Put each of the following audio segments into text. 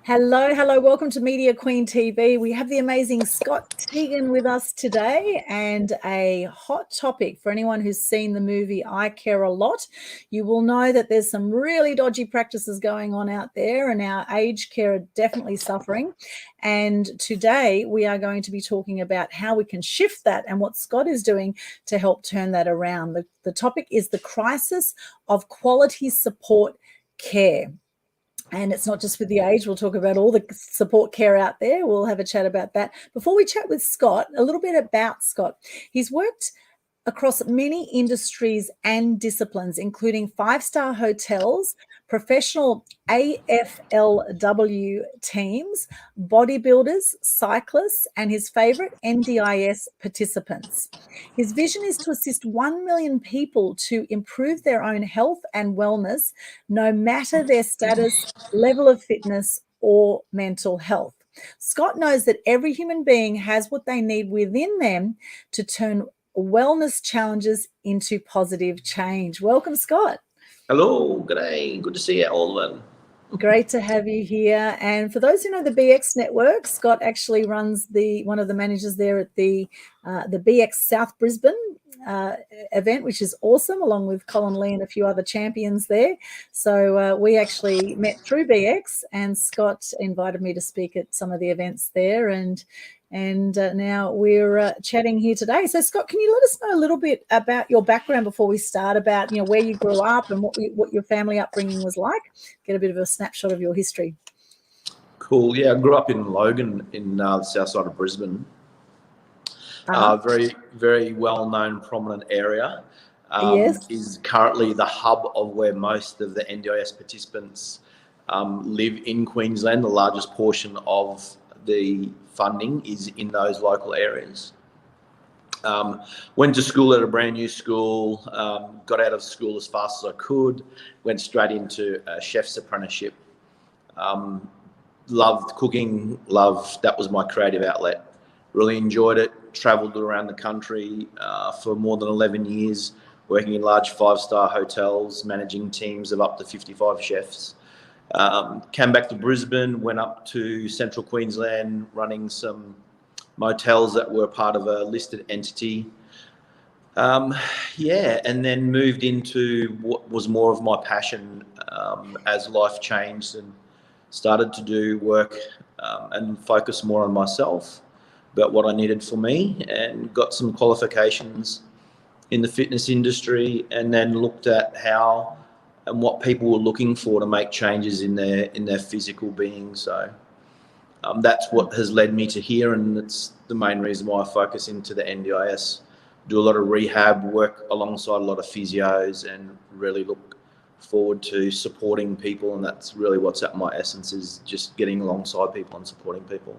Hello, hello. Welcome to Media Queen TV. We have the amazing Scott Tegan with us today, and a hot topic for anyone who's seen the movie I Care a Lot. You will know that there's some really dodgy practices going on out there, and our aged care are definitely suffering. And today we are going to be talking about how we can shift that and what Scott is doing to help turn that around. The topic is the crisis of quality support care. And it's not just with the age. We'll talk about all the support care out there. We'll have a chat about that. Before we chat with Scott, a little bit about Scott. He's worked across many industries and disciplines, including five-star hotels, professional AFLW teams, bodybuilders, cyclists, and his favorite NDIS participants. His vision is to assist 1 million people to improve their own health and wellness, no matter their status, level of fitness, or mental health. Scott knows that every human being has what they need within them to turn wellness challenges into positive change. Welcome, Scott. Hello, good day. Good to see you, Aldwyn. Great to have you here. And for those who know the BX Network, Scott actually runs one of the managers there at the BX South Brisbane event, which is awesome, along with Colin Lee and a few other champions there. So we actually met through BX, and Scott invited me to speak at some of the events there, and now we're chatting here today. So, Scott, can you let us know a little bit about your background before we start, about where you grew up and what your family upbringing was like? Get a bit of a snapshot of your history. Cool. Yeah, I grew up in Logan in the south side of Brisbane. Very, very well-known, prominent area. Yes. Is currently the hub of where most of the NDIS participants live in Queensland. The largest portion of the funding is in those local areas. Went to school at a brand new school, got out of school as fast as I could, went straight into a chef's apprenticeship. Loved cooking, that was my creative outlet. Really enjoyed it, travelled around the country for more than 11 years, working in large five-star hotels, managing teams of up to 55 chefs. Came back to Brisbane, went up to central Queensland, running some motels that were part of a listed entity. And then moved into what was more of my passion as life changed, and started to do work and focus more on myself, about what I needed for me, and got some qualifications in the fitness industry, and then looked at how and what people were looking for to make changes in their physical being. So that's what has led me to here, and it's the main reason why I focus into the NDIS. Do a lot of rehab work alongside a lot of physios, and really look forward to supporting people, and that's really what's at my essence, is just getting alongside people and supporting people.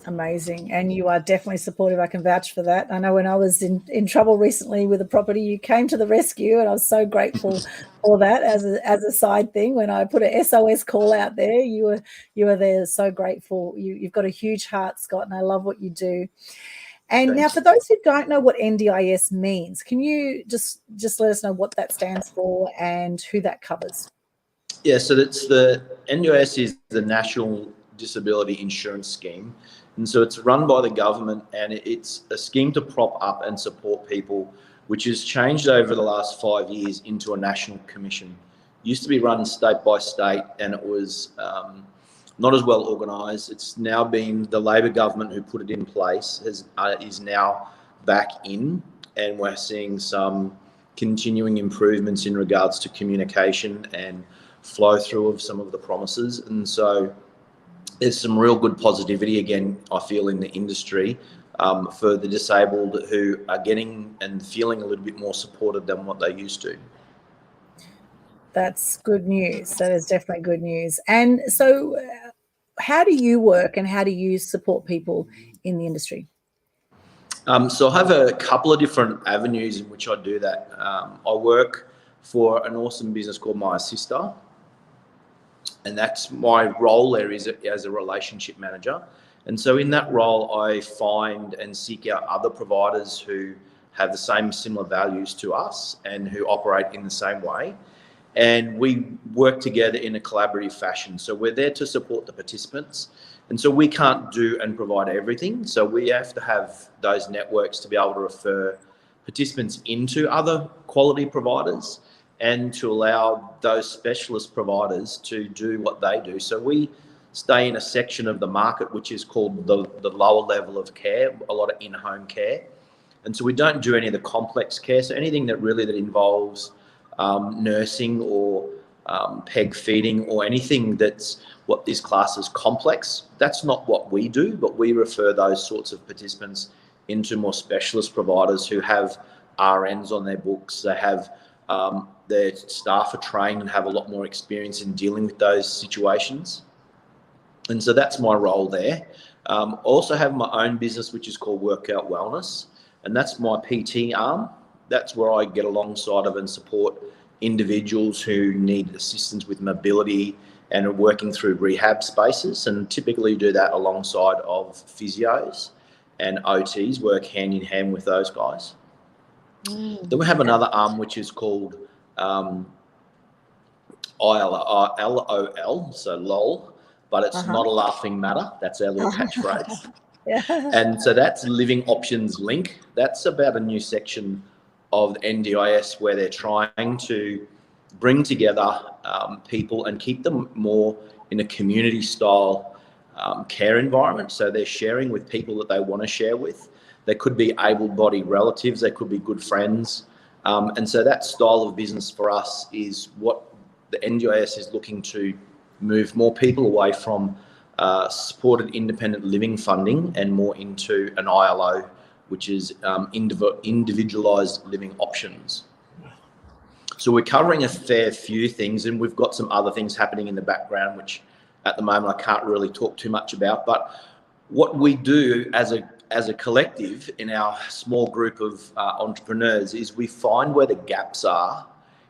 Amazing. And you are definitely supportive. I can vouch for that. I know when I was in trouble recently with a property, you came to the rescue, and I was so grateful for that as a side thing. When I put a SOS call out there, you were there. So grateful. You've got a huge heart, Scott, and I love what you do. And Thanks. Now, for those who don't know what NDIS means, can you just let us know what that stands for and who that covers? Yeah, so that's the NDIS is the National Disability Insurance Scheme. And so it's run by the government, and it's a scheme to prop up and support people, which has changed over the last 5 years into a national commission. It used to be run state by state, and it was not as well organised. It's now been the Labor government who put it in place, is now back in, and we're seeing some continuing improvements in regards to communication and flow through of some of the promises. And so there's some real good positivity, again, I feel, in the industry for the disabled, who are getting and feeling a little bit more supported than what they used to. That's good news. That is definitely good news. And so how do you work, and how do you support people in the industry? So I have a couple of different avenues in which I do that. I work for an awesome business called My Sister, and that's my role there is as a relationship manager. And so in that role, I find and seek out other providers who have the same similar values to us and who operate in the same way. and we work together in a collaborative fashion. So we're there to support the participants. And so we can't do and provide everything. So we have to have those networks to be able to refer participants into other quality providers and to allow those specialist providers to do what they do. So we stay in a section of the market which is called the lower level of care, a lot of in-home care. And so we don't do any of the complex care. So anything that involves nursing or peg feeding or anything that's what is classed as complex, that's not what we do, but we refer those sorts of participants into more specialist providers who have RNs on their books. They have their staff are trained and have a lot more experience in dealing with those situations. And so that's my role there. Also have my own business, which is called Workout Wellness, and that's my PT arm. That's where I get alongside of and support individuals who need assistance with mobility and are working through rehab spaces, and typically do that alongside of physios and OTs, work hand in hand with those guys. Then we have another arm which is called LOL, so LOL, but it's not a laughing matter. That's our little catchphrase. And so that's Living Options Link. That's about a new section of NDIS where they're trying to bring together people and keep them more in a community style care environment. So they're sharing with people that they want to share with. They could be able-bodied relatives, they could be good friends. And so that style of business for us is what the NDIS is looking to move more people away from supported independent living funding and more into an ILO, which is individualised living options. So we're covering a fair few things, and we've got some other things happening in the background, which at the moment I can't really talk too much about. But what we do as a collective in our small group of entrepreneurs is we find where the gaps are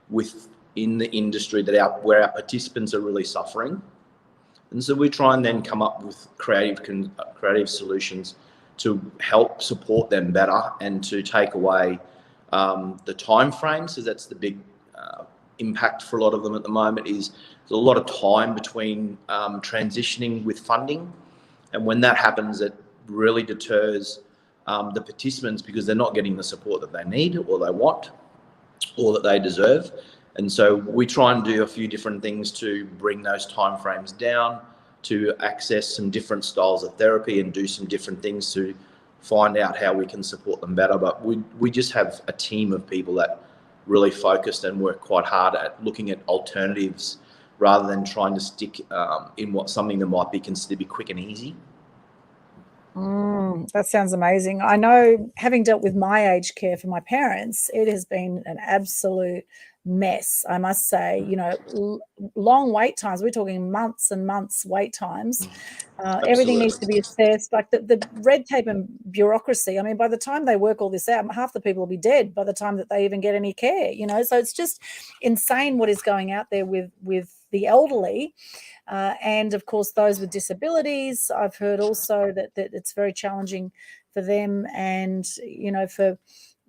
within the industry where our participants are really suffering. And so we try and then come up with creative solutions to help support them better and to take away the time frames. So that's the big impact for a lot of them at the moment, is there's a lot of time between transitioning with funding. And when that happens, it really deters the participants because they're not getting the support that they need or they want or that they deserve. And so we try and do a few different things to bring those timeframes down, to access some different styles of therapy and do some different things to find out how we can support them better. But we just have a team of people that really focused and work quite hard at looking at alternatives rather than trying to stick in something that might be considered to be quick and easy. That sounds amazing. I know, having dealt with my aged care for my parents, it has been an absolute mess, I must say. Long wait times. We're talking months and months wait times. Everything needs to be assessed. Like the red tape and bureaucracy. I mean, by the time they work all this out, half the people will be dead by the time that they even get any care. So it's just insane what is going out there with the elderly. And of course, those with disabilities. I've heard also that it's very challenging for them, and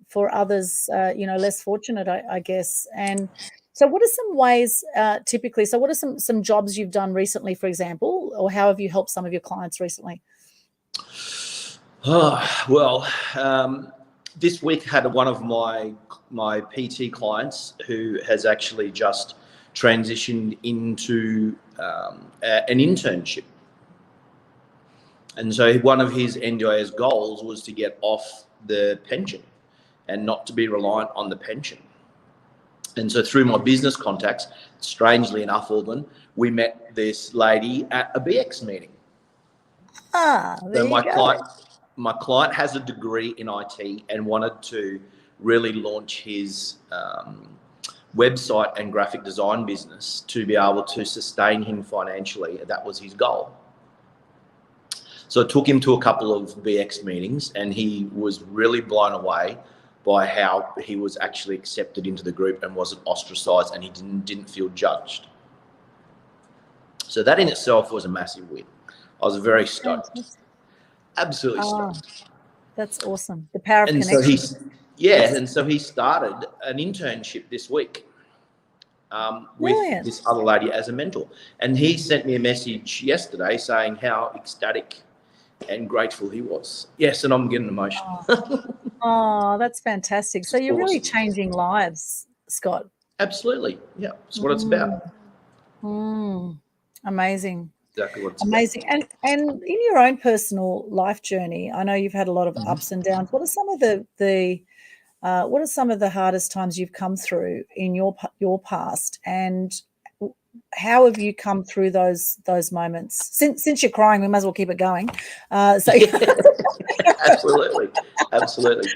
for others, less fortunate, I guess. And so, what are some ways typically? So, what are some jobs you've done recently, for example, or how have you helped some of your clients recently? This week had one of my PT clients who has actually just transitioned into an internship. And so one of his NDIS goals was to get off the pension and not to be reliant on the pension. And so through my business contacts, strangely enough, Aldwyn, we met this lady at a BX meeting. So my client has a degree in IT and wanted to really launch his website and graphic design business to be able to sustain him financially. That was his goal. So I took him to a couple of BX meetings, and he was really blown away by how he was actually accepted into the group and wasn't ostracized, and he didn't feel judged. So that in itself was a massive win. I was very stoked. Absolutely stoked. That's awesome. The power of connection. And so he started an internship this week. with Brilliant. this other lady as a mentor. And he sent me a message yesterday saying how ecstatic and grateful he was. Yes, and I'm getting emotional. Oh, that's fantastic. So you're really Awesome. changing lives, Scott. Absolutely. Yeah, that's what it's about. Amazing. Exactly what it's Amazing. And in your own personal life journey, I know you've had a lot of ups and downs. What are some of what are some of the hardest times you've come through in your past, and how have you come through those moments? Since you're crying, we might as well keep it going. Absolutely. Absolutely.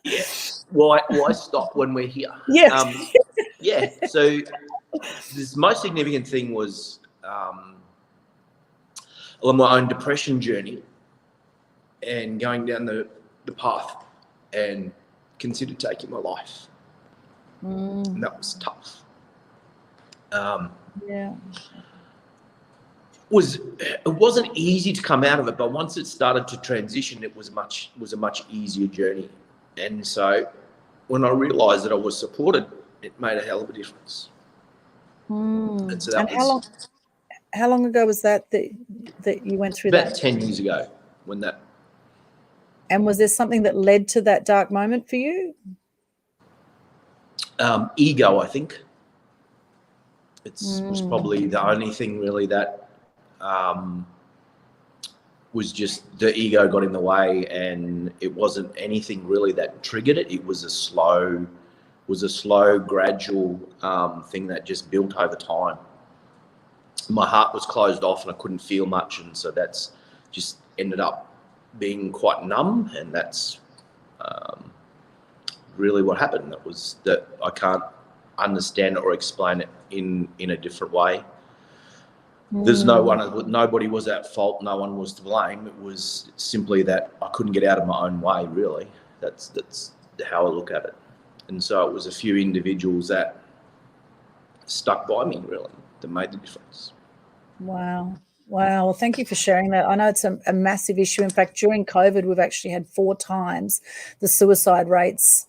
Yeah. Why stop when we're here? Yes. Yeah. So the most significant thing was on my own depression journey and going down the path and considered taking my life. And that was tough. Yeah. It wasn't easy to come out of it, but once it started to transition, it was a much easier journey. And so when I realised that I was supported, it made a hell of a difference. And so that was how long ago was that you went through about that? 10 years ago when that. And was there something that led to that dark moment for you? Ego, I think. It was probably the only thing really that was just the ego got in the way, and it wasn't anything really that triggered it. It was a slow, gradual thing that just built over time. My heart was closed off and I couldn't feel much, and so that's just ended up being quite numb, and that's really what happened. That I can't understand it or explain it in a different way. There's nobody was at fault. No one was to blame. It was simply that I couldn't get out of my own way, really. That's how I look at it. And so it was a few individuals that stuck by me, really, that made the difference. Wow. Well, thank you for sharing that. I know it's a massive issue. In fact, during COVID, we've actually had 4 times the suicide rates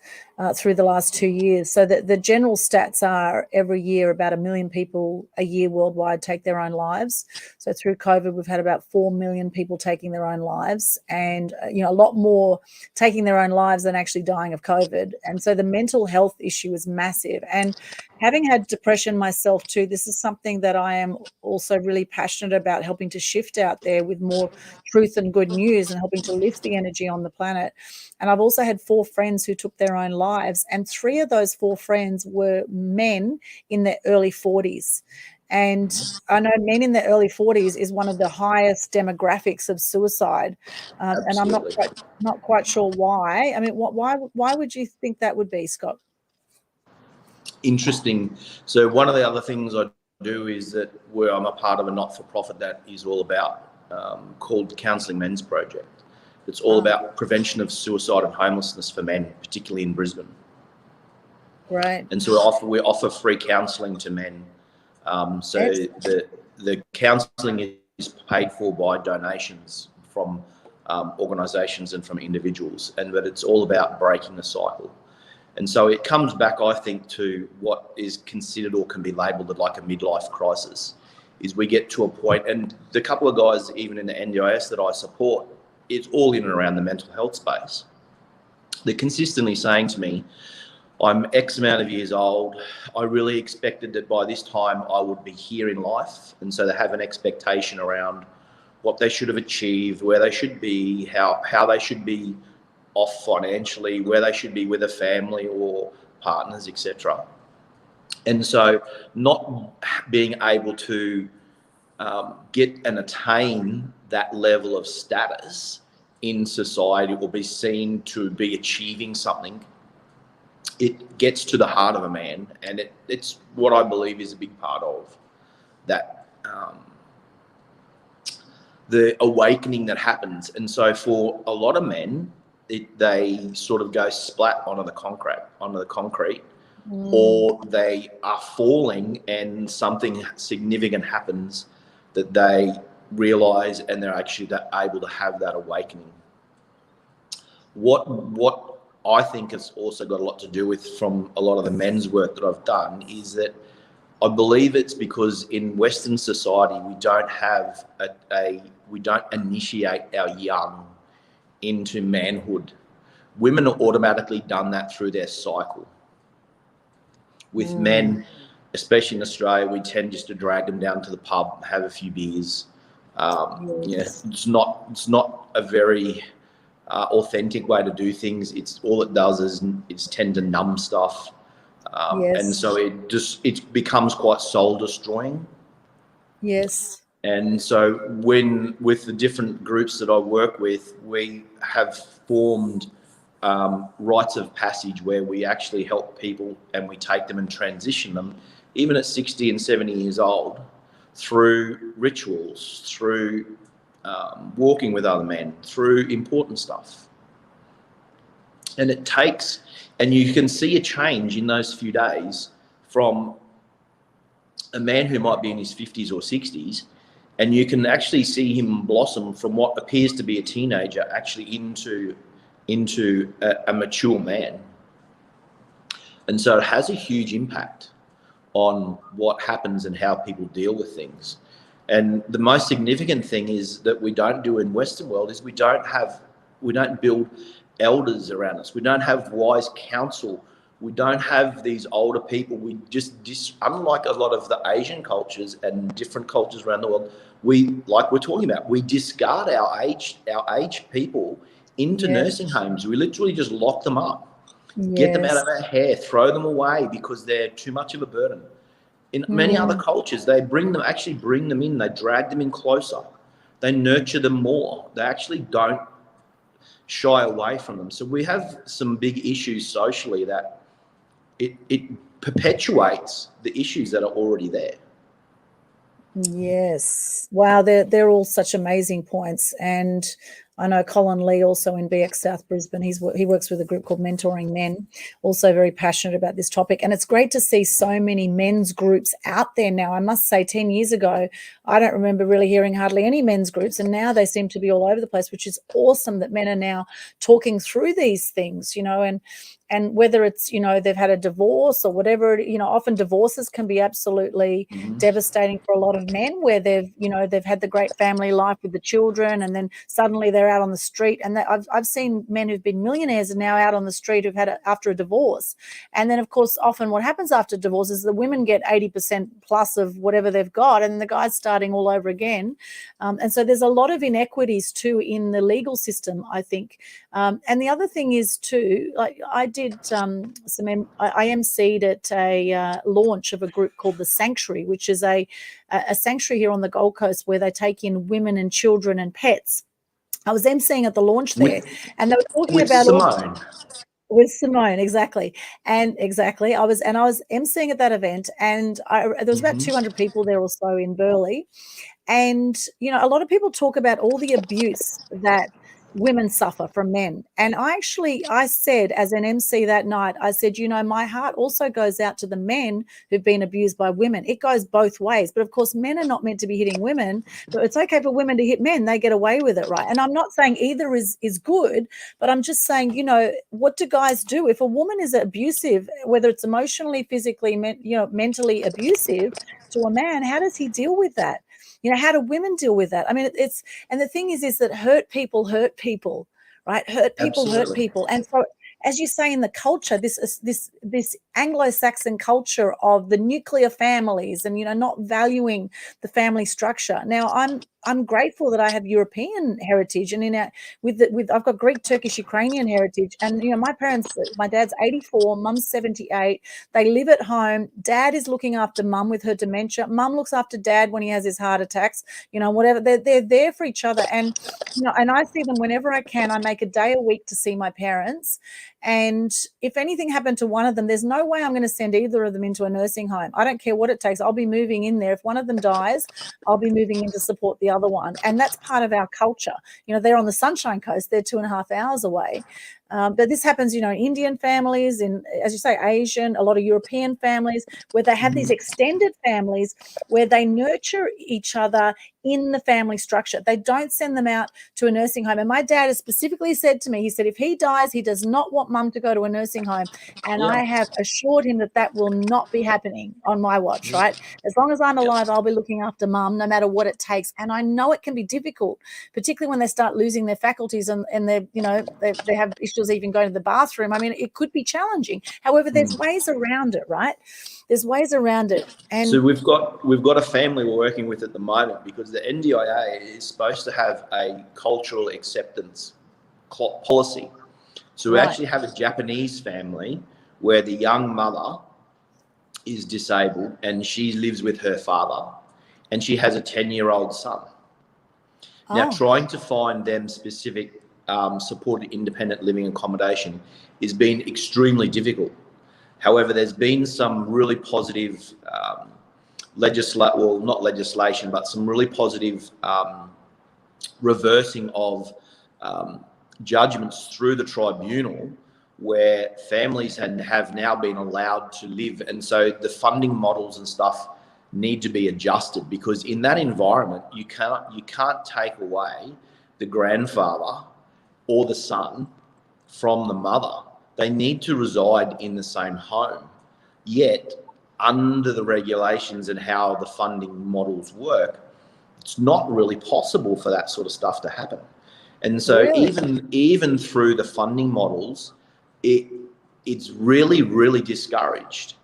through the last 2 years. So the general stats are every year about 1 million people a year worldwide take their own lives. So through COVID, we've had about 4 million people taking their own lives, and a lot more taking their own lives than actually dying of COVID. And so the mental health issue is massive. And having had depression myself too, this is something that I am also really passionate about, helping to shift out there with more truth and good news and helping to lift the energy on the planet. And I've also had 4 friends who took their own lives, and 3 of those 4 friends were men in their early 40s. And I know men in their early 40s is one of the highest demographics of suicide. And I'm not quite sure why. I mean, why would you think that would be, Scott? Interesting. So one of the other things I do is that where I'm a part of a not-for-profit that is all about called Counselling Men's Project. It's all about prevention of suicide and homelessness for men, particularly in Brisbane. Right. And so we offer free counselling to men. So the counselling is paid for by donations from organisations and from individuals, but it's all about breaking the cycle. And so it comes back, I think, to what is considered or can be labelled like a midlife crisis. Is we get to a point, and the couple of guys even in the NDIS that I support, it's all in and around the mental health space. They're consistently saying to me, I'm X amount of years old. I really expected that by this time I would be here in life. And so they have an expectation around what they should have achieved, where they should be, how they should be off financially, where they should be with a family or partners, etc. And so not being able to get and attain that level of status in society or be seen to be achieving something, it gets to the heart of a man, and it's what I believe is a big part of that, the awakening that happens. And so for a lot of men, they sort of go splat onto the concrete, or they are falling and something significant happens that they realise, and they're actually able to have that awakening. What I think it's also got a lot to do with, from a lot of the men's work that I've done, is that I believe it's because in Western society we don't have we don't initiate our young into manhood. Women are automatically done that through their cycle. With men, especially in Australia, we tend just to drag them down to the pub, have a few beers. It's not a very authentic way to do things. It's all it does is it's tend to numb stuff, and so it becomes quite soul destroying. Yes. And so with the different groups that I work with, we have formed rites of passage where we actually help people and we take them and transition them, even at 60 and 70 years old, through rituals, through walking with other men, through important stuff. And you can see a change in those few days from a man who might be in his 50s or 60s, and you can actually see him blossom from what appears to be a teenager actually into a mature man. And so it has a huge impact on what happens and how people deal with things. And the most significant thing is that we don't do in Western world is we don't build elders around us. We don't have wise counsel. We don't have these older people. We just unlike a lot of the Asian cultures and different cultures around the world, we discard our aged people into nursing homes. We literally just lock them up, get them out of our hair, throw them away because they're too much of a burden. In many other cultures, they bring them in, they drag them in closer, they nurture them more. They actually don't shy away from them. So we have some big issues socially that it perpetuates the issues that are already there. Yes. Wow, they're all such amazing points. And I know Colin Lee, also in BX South Brisbane, he works with a group called Mentoring Men, also very passionate about this topic. And it's great to see so many men's groups out there now. I must say 10 years ago, I don't remember really hearing hardly any men's groups, and now they seem to be all over the place, which is awesome that men are now talking through these things, and whether it's, they've had a divorce or whatever, often divorces can be absolutely devastating for a lot of men, where they've had the great family life with the children, and then suddenly they're out on the street. And I've seen men who've been millionaires and now out on the street who've had after a divorce. And then, of course, often what happens after divorce is the women get 80% plus of whatever they've got, and the guy's starting all over again. And so there's a lot of inequities too in the legal system, I think. And the other thing is too, like I did I emceed at a launch of a group called The Sanctuary, which is a sanctuary here on the Gold Coast where they take in women and children and pets. I was emceeing at the launch there, and they were talking about Simone. With Simone, exactly. I was emceeing at that event, and there was about 200 people there or so in Burleigh. And, a lot of people talk about all the abuse that women suffer from men. And I said, as an MC that night, I said, my heart also goes out to the men who've been abused by women. It goes both ways. But of course, men are not meant to be hitting women. But it's okay for women to hit men. They get away with it, right? And I'm not saying either is good, but I'm just saying, what do guys do? If a woman is abusive, whether it's emotionally, physically, mentally abusive to a man, how does he deal with that? How do women deal with that? I mean, and the thing is that hurt people, right? Hurt people, Absolutely. Hurt people. And so, as you say, in the culture, this Anglo-Saxon culture of the nuclear families and, not valuing the family structure. Now, I'm grateful that I have European heritage, and I've got Greek, Turkish, Ukrainian heritage. And my dad's 84, mum's 78. They live at home. Dad is looking after mum with her dementia. Mum looks after dad when he has his heart attacks. Whatever. They're there for each other, and and I see them whenever I can. I make a day a week to see my parents. And if anything happened to one of them, there's no way I'm going to send either of them into a nursing home. I don't care what it takes. I'll be moving in there. If one of them dies, I'll be moving in to support the other one. And that's part of our culture. They're on the Sunshine Coast. They're 2.5 hours away. But this happens, in Indian families, in, as you say, Asian, a lot of European families, where they have these extended families where they nurture each other in the family structure. They don't send them out to a nursing home. And my dad has specifically said to me, he said, if he dies, he does not want mum to go to a nursing home. And I have assured him that will not be happening on my watch, right? As long as I'm alive, I'll be looking after mum no matter what it takes. And I know it can be difficult, particularly when they start losing their faculties and they have issues even going to the bathroom. I mean, it could be challenging. However, there's ways around it, right? There's ways around it. And so we've got a family we're working with at the moment, because the NDIA is supposed to have a cultural acceptance policy. So we actually have a Japanese family where the young mother is disabled and she lives with her father, and she has a 10-year-old son. Now, trying to find them specific supported independent living accommodation has been extremely difficult. However, there's been some really positive not legislation, but some really positive reversing of judgments through the tribunal, where families have now been allowed to live. And so the funding models and stuff need to be adjusted, because in that environment, you can't take away the grandfather or the son from the mother. They need to reside in the same home. Yet, under the regulations and how the funding models work, it's not really possible for that sort of stuff to happen. And so even through the funding models, it's really, really discouraged,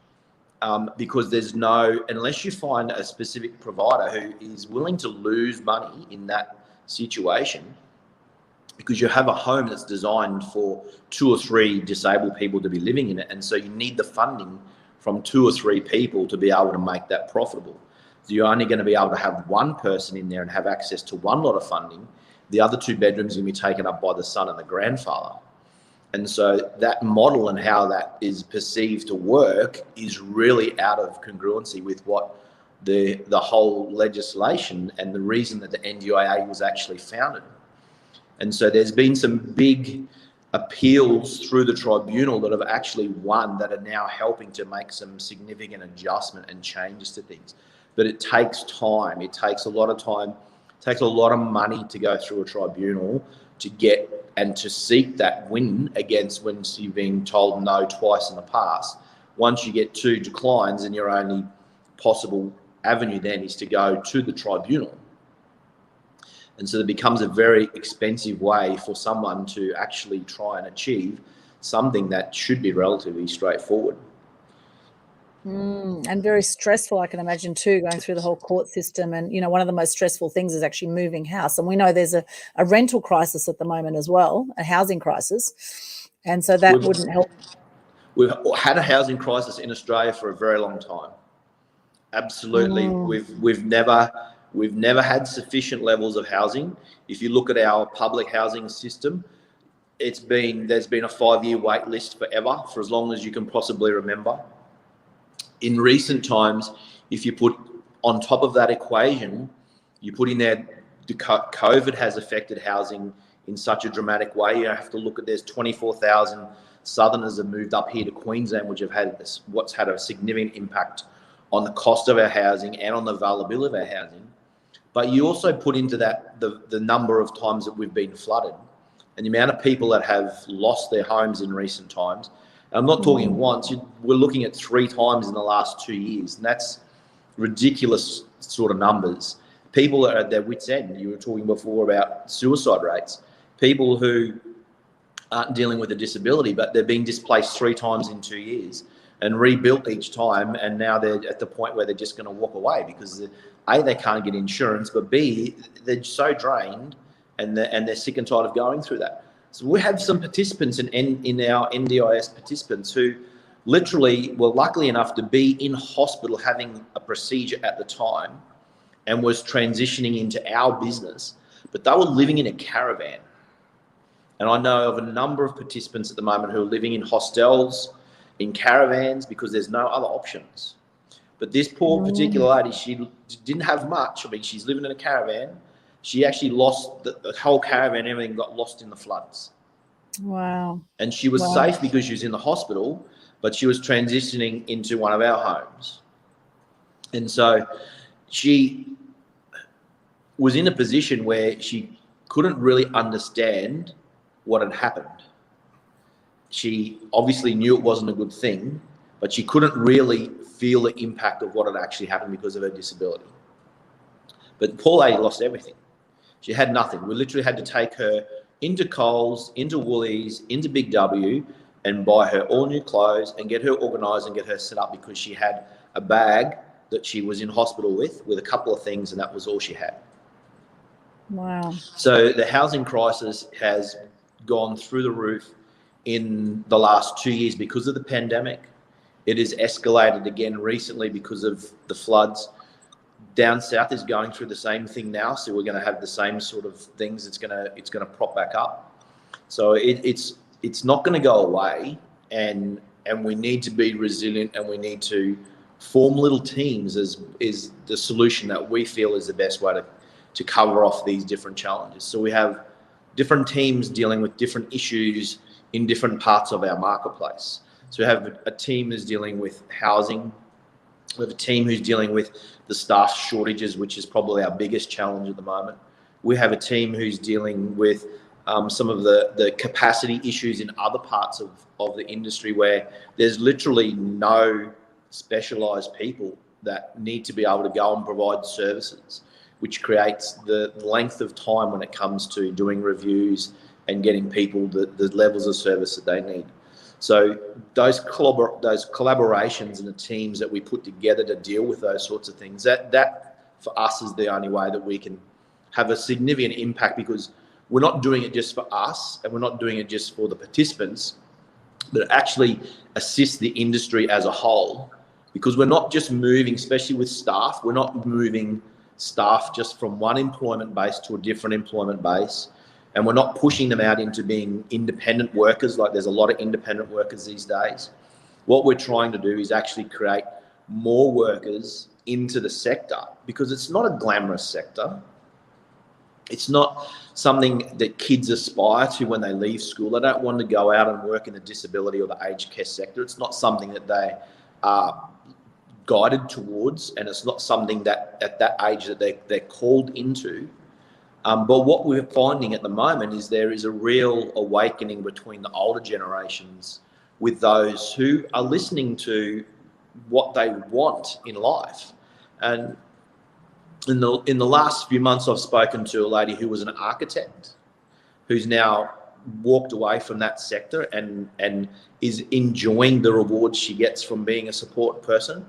because there's unless you find a specific provider who is willing to lose money in that situation, because you have a home that's designed for 2 or 3 disabled people to be living in it. And so you need the funding from 2 or 3 people to be able to make that profitable. So you're only going to be able to have one person in there and have access to one lot of funding. The other 2 bedrooms are going to be taken up by the son and the grandfather. And so that model and how that is perceived to work is really out of congruency with what the whole legislation and the reason that the NDIA was actually founded. And so there's been some big appeals through the tribunal that have actually won, that are now helping to make some significant adjustment and changes to things. But it takes time. It takes a lot of time. It takes a lot of money to go through a tribunal to get and to seek that win against when you've been told no twice in the past. Once you get 2 declines, and your only possible avenue then is to go to the tribunal. And so it becomes a very expensive way for someone to actually try and achieve something that should be relatively straightforward. And very stressful, I can imagine, too, going through the whole court system. And, one of the most stressful things is actually moving house. And we know there's a rental crisis at the moment as well, a housing crisis. And so that wouldn't help. We've had a housing crisis in Australia for a very long time. Absolutely. We've never had sufficient levels of housing. If you look at our public housing system, there's been a 5-year wait list forever, for as long as you can possibly remember. In recent times, if you put on top of that equation, you put in there the COVID has affected housing in such a dramatic way. You have to look at, there's 24,000 Southerners have moved up here to Queensland, which have had what's had a significant impact on the cost of our housing and on the availability of our housing. But you also put into that the number of times that we've been flooded, and the amount of people that have lost their homes in recent times. I'm not talking once, we're looking at 3 times in the last 2 years, and that's ridiculous sort of numbers. People are at their wits' end. You were talking before about suicide rates. People who aren't dealing with a disability, but they're being displaced 3 times in 2 years and rebuilt each time, and now they're at the point where they're just going to walk away because A, they can't get insurance, but B, they're so drained and they're sick and tired of going through that. So we have some participants in our NDIS participants who literally were lucky enough to be in hospital having a procedure at the time and was transitioning into our business, but they were living in a caravan. And I know of a number of participants at the moment who are living in hostels, in caravans, because there's no other options. But this poor particular lady, she didn't have much. I mean, she's living in a caravan. She actually lost the whole caravan, everything got lost in the floods. Wow. And she was safe because she was in the hospital, but she was transitioning into one of our homes. And so she was in a position where she couldn't really understand what had happened. She obviously knew it wasn't a good thing, but she couldn't really feel the impact of what had actually happened because of her disability. But poor lady lost everything. She had nothing. We literally had to take her into Coles, into Woolies, into Big W, and buy her all new clothes and get her organised and get her set up, because she had a bag that she was in hospital with a couple of things, and that was all she had. Wow. So the housing crisis has gone through the roof in the last 2 years because of the pandemic. It has escalated again recently because of the floods. Down south is going through the same thing now, so we're going to have the same sort of things. It's going to prop back up. So it's not going to go away, and we need to be resilient, and we need to form little teams is the solution that we feel is the best way to cover off these different challenges. So we have different teams dealing with different issues in different parts of our marketplace. So we have a team that's dealing with housing. We have a team who's dealing with the staff shortages, which is probably our biggest challenge at the moment. We have a team who's dealing with some of the capacity issues in other parts of the industry, where there's literally no specialised people that need to be able to go and provide services, which creates the length of time when it comes to doing reviews and getting people the levels of service that they need. So those collaborations and the teams that we put together to deal with those sorts of things, that for us is the only way that we can have a significant impact, because we're not doing it just for us, and we're not doing it just for the participants, but it actually assists the industry as a whole, because we're not just moving, especially with staff, we're not moving staff just from one employment base to a different employment base. And we're not pushing them out into being independent workers, like there's a lot of independent workers these days. What we're trying to do is actually create more workers into the sector, because it's not a glamorous sector. It's not something that kids aspire to when they leave school. They don't want to go out and work in the disability or the aged care sector. It's not something that they are guided towards, and it's not something that at that age that they're called into. But what we're finding at the moment is there is a real awakening between the older generations with those who are listening to what they want in life. And in the last few months, I've spoken to a lady who was an architect, who's now walked away from that sector and is enjoying the rewards she gets from being a support person.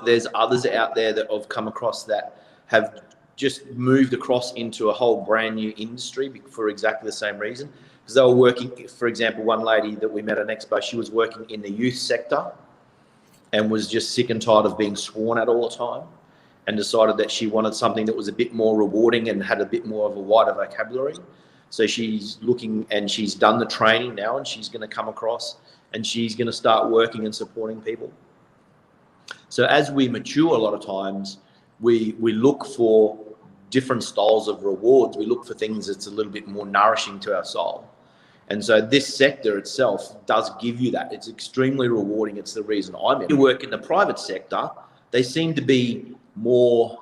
There's others out there that I've come across that have just moved across into a whole brand new industry for exactly the same reason, because they were working, for example, one lady that we met at Expo, she was working in the youth sector and was just sick and tired of being sworn at all the time, and decided that she wanted something that was a bit more rewarding and had a bit more of a wider vocabulary. So she's looking, and she's done the training now, and she's going to come across and she's going to start working and supporting people. So as we mature, a lot of times we look for different styles of rewards. We look for things that's a little bit more nourishing to our soul. And so this sector itself does give you that. It's extremely rewarding. It's the reason I'm in. You work in the private sector, they seem to be more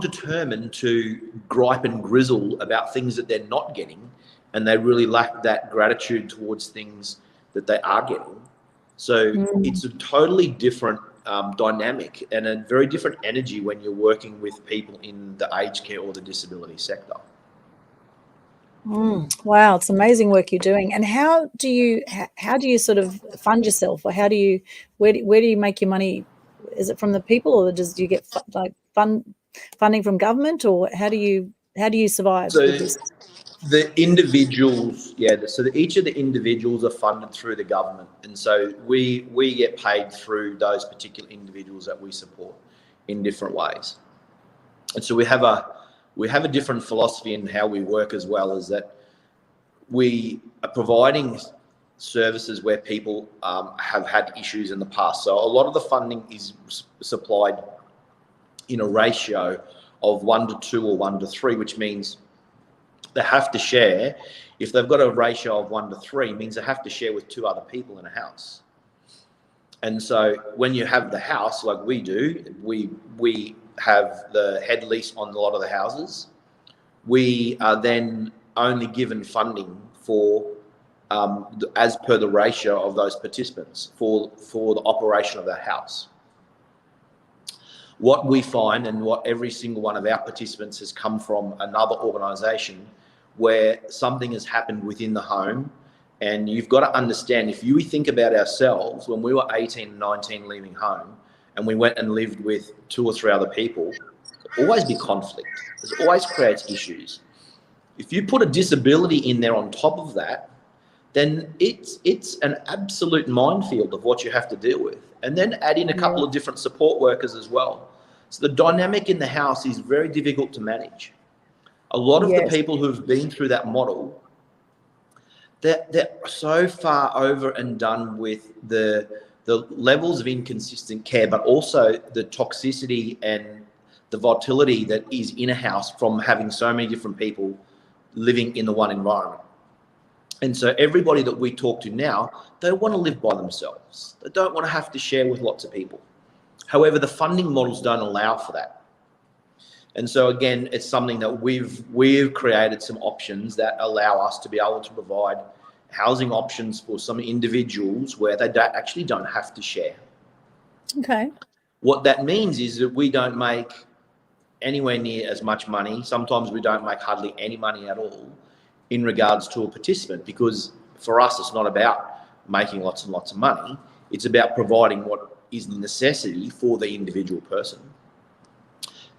determined to gripe and grizzle about things that they're not getting, and they really lack that gratitude towards things that they are getting. So it's a totally different dynamic and a very different energy when you're working with people in the aged care or the disability sector. Wow, it's amazing work you're doing. And how do you sort of fund yourself, or where do you make your money? Is it from the people, or do you get funding from government, or how do you survive with this? The individuals, each of the individuals are funded through the government, and so we get paid through those particular individuals that we support in different ways. And so we have a different philosophy in how we work as well, is that we are providing services where people have had issues in the past. So a lot of the funding is supplied in a ratio of 1 to 2 or 1 to 3, which means they have to share. If they've got a ratio of 1 to 3, means they have to share with 2 other people in a house. And so when you have the house like we do, we have the head lease on a lot of the houses. We are then only given funding for as per the ratio of those participants for the operation of the house. What we find, and what every single one of our participants has come from another organisation where something has happened within the home. And you've got to understand, if you think about ourselves, when we were 18 and 19 leaving home and we went and lived with 2 or 3 other people, there'll always be conflict. There's always creates issues. If you put a disability in there on top of that, then it's an absolute minefield of what you have to deal with. And then add in a couple of different support workers as well. So the dynamic in the house is very difficult to manage. A lot of the people who've been through that model, they're so far over and done with the levels of inconsistent care, but also the toxicity and the volatility that is in a house from having so many different people living in the one environment. And so everybody that we talk to now, they want to live by themselves. They don't want to have to share with lots of people. However, the funding models don't allow for that. And so again, it's something that we've created some options that allow us to be able to provide housing options for some individuals where they actually don't have to share. Okay. What that means is that we don't make anywhere near as much money. Sometimes we don't make hardly any money at all in regards to a participant, because for us, it's not about making lots and lots of money. It's about providing what is a necessity for the individual person.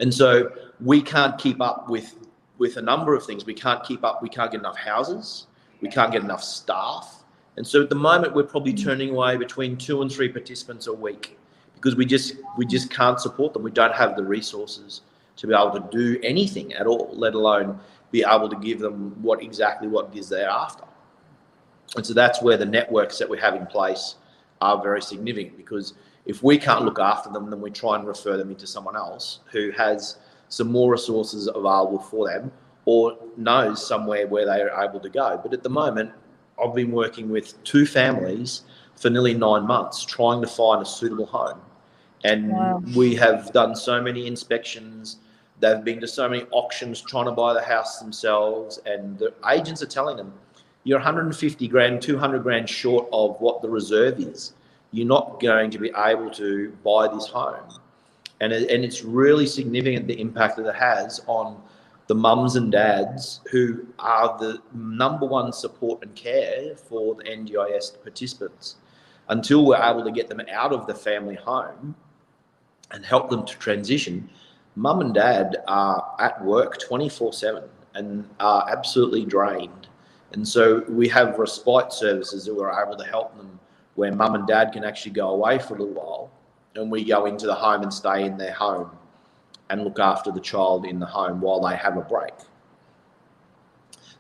And so we can't keep up with a number of things. We can't keep up. We can't get enough houses. We can't get enough staff. And so at the moment, we're probably turning away between 2 and 3 participants a week because we just can't support them. We don't have the resources to be able to do anything at all, let alone be able to give them what is they're after. And so that's where the networks that we have in place are very significant, because if we can't look after them, then we try and refer them into someone else who has some more resources available for them or knows somewhere where they are able to go. But at the moment, I've been working with 2 families for nearly 9 months trying to find a suitable home. And we have done so many inspections. They've been to so many auctions trying to buy the house themselves, and the agents are telling them, you're 150 grand, 200 grand short of what the reserve is. You're not going to be able to buy this home. And it's really significant, the impact that it has on the mums and dads who are the #1 support and care for the NDIS participants. Until we're able to get them out of the family home and help them to transition, mum and dad are at work 24/7 and are absolutely drained. And so we have respite services that we're able to help them, where mum and dad can actually go away for a little while, and we go into the home and stay in their home and look after the child in the home while they have a break.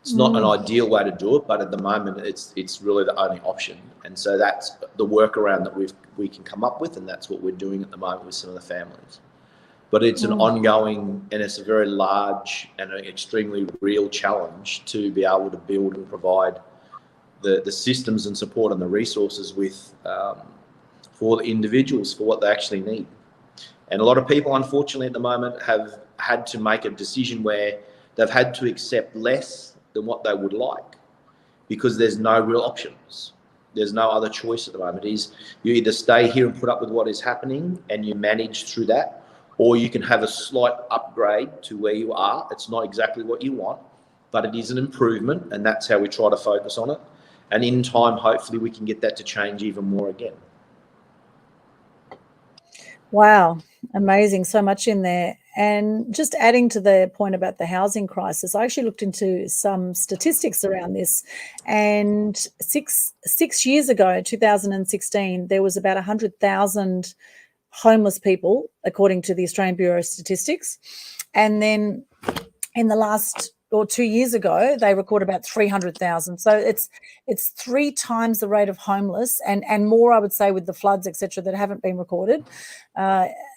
It's not an ideal way to do it, but at the moment it's really the only option. And so that's the workaround that we can come up with, and that's what we're doing at the moment with some of the families. But it's an ongoing, and it's a very large and an extremely real challenge to be able to build and provide the systems and support and the resources with for the individuals for what they actually need. And a lot of people, unfortunately, at the moment have had to make a decision where they've had to accept less than what they would like because there's no real options. There's no other choice at the moment. You either stay here and put up with what is happening and you manage through that, or you can have a slight upgrade to where you are. It's not exactly what you want, but it is an improvement, and that's how we try to focus on it. And in time, hopefully, we can get that to change even more again. Wow, amazing. So much in there. And just adding to the point about the housing crisis, I actually looked into some statistics around this. And six years ago, 2016, there was about 100,000 homeless people, according to the Australian Bureau of Statistics. And then in the last, or 2 years ago, they record about 300,000. So it's 3 times the rate of homeless, and more, I would say, with the floods, etc., that haven't been recorded.